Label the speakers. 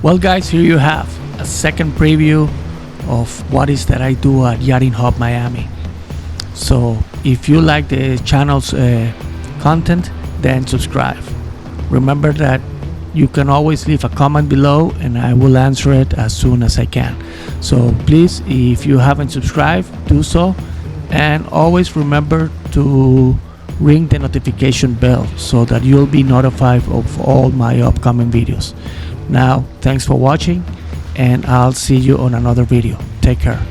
Speaker 1: Well guys, here you have a second preview of what is that I do at Yachting Hub Miami. So if you like the channel's content, then subscribe. Remember that you can always leave a comment below and I will answer it as soon as I can. So please, if you haven't subscribed, do so, and always remember to ring the notification bell so that you'll be notified of all my upcoming videos. Now, thanks for watching, and I'll see you on another video. Take care.